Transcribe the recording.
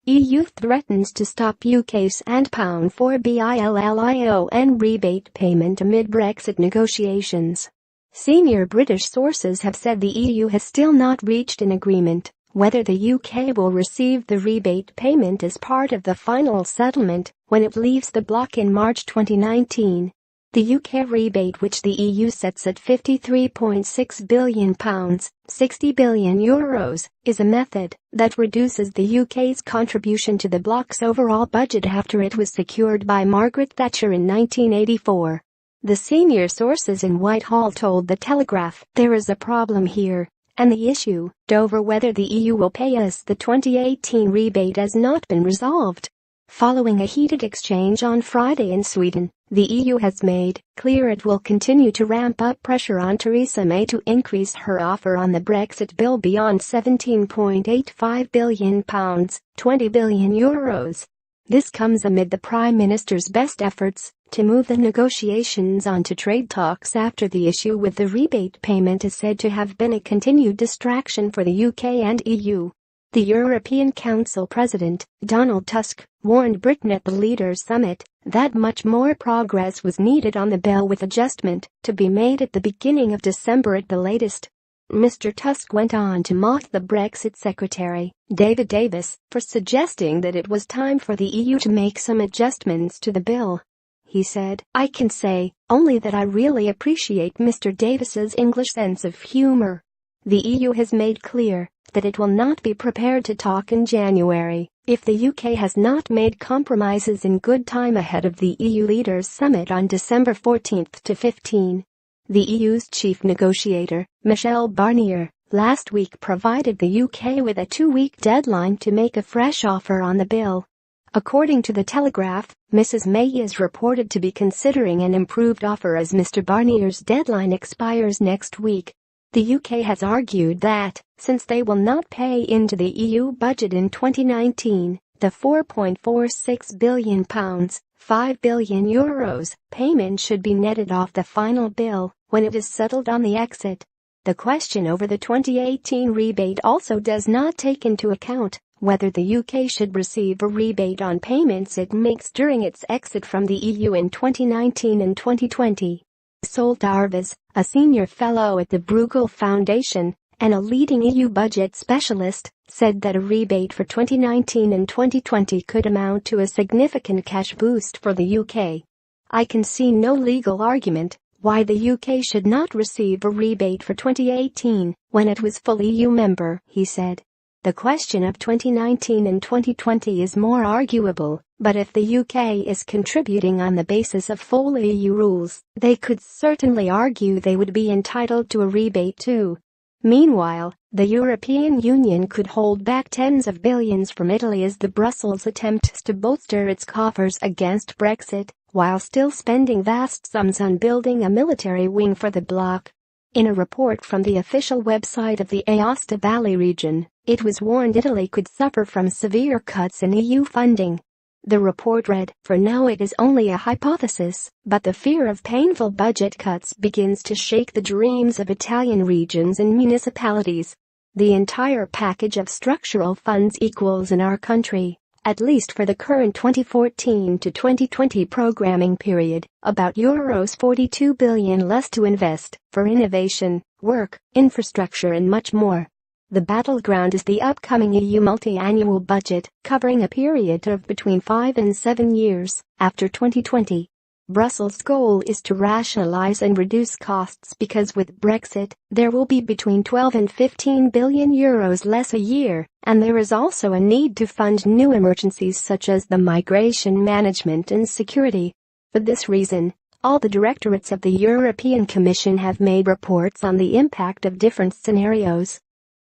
EU threatens to stop UK's and £4 billion rebate payment amid Brexit negotiations. Senior British sources have said the EU has still not reached an agreement whether the UK will receive the rebate payment as part of the final settlement when it leaves the bloc in March 2019. The UK rebate, which the EU sets at £53.6 billion, €60 billion, is a method that reduces the UK's contribution to the bloc's overall budget after it was secured by Margaret Thatcher in 1984. The senior sources in Whitehall told the Telegraph, "There is a problem here, and the issue over whether the EU will pay us the 2018 rebate has not been resolved." Following a heated exchange on Friday in Sweden, the EU has made clear it will continue to ramp up pressure on Theresa May to increase her offer on the Brexit bill beyond £17.85 billion, €20 billion. This comes amid the Prime Minister's best efforts to move the negotiations onto trade talks after the issue with the rebate payment is said to have been a continued distraction for the UK and EU. The European Council President, Donald Tusk, warned Britain at the Leaders' Summit that much more progress was needed on the bill, with adjustment to be made at the beginning of December at the latest. Mr. Tusk went on to mock the Brexit Secretary, David Davis, for suggesting that it was time for the EU to make some adjustments to the bill. He said, "I can say only that I really appreciate Mr. Davis's English sense of humor. The EU has made clear that it will not be prepared to talk in January if the UK has not made compromises in good time ahead of the EU Leaders' Summit on December 14 to 15. The EU's chief negotiator, Michel Barnier, last week provided the UK with a 2-week deadline to make a fresh offer on the bill. According to the Telegraph, Mrs. May is reported to be considering an improved offer as Mr. Barnier's deadline expires next week. The UK has argued that, since they will not pay into the EU budget in 2019, the £4.46 billion, €5 billion payment should be netted off the final bill when it is settled on the exit. The question over the 2018 rebate also does not take into account whether the UK should receive a rebate on payments it makes during its exit from the EU in 2019 and 2020. Sol Darvas, a senior fellow at the Bruegel Foundation and a leading EU budget specialist, said that a rebate for 2019 and 2020 could amount to a significant cash boost for the UK. "I can see no legal argument why the UK should not receive a rebate for 2018 when it was full EU member," he said. "The question of 2019 and 2020 is more arguable, but if the UK is contributing on the basis of full EU rules, they could certainly argue they would be entitled to a rebate too." Meanwhile, the European Union could hold back tens of billions from Italy as the Brussels attempts to bolster its coffers against Brexit, while still spending vast sums on building a military wing for the bloc. In a report from the official website of the Aosta Valley region, it was warned Italy could suffer from severe cuts in EU funding. The report read, "For now it is only a hypothesis, but the fear of painful budget cuts begins to shake the dreams of Italian regions and municipalities. The entire package of structural funds equals in our country, at least for the current 2014 to 2020 programming period, about euros 42 billion less to invest for innovation, work, infrastructure and much more. The battleground is the upcoming EU multi-annual budget, covering a period of between 5 and 7 years after 2020. Brussels' goal is to rationalize and reduce costs because with Brexit, there will be between 12 and 15 billion euros less a year, and there is also a need to fund new emergencies such as the migration management and security. For this reason, all the directorates of the European Commission have made reports on the impact of different scenarios.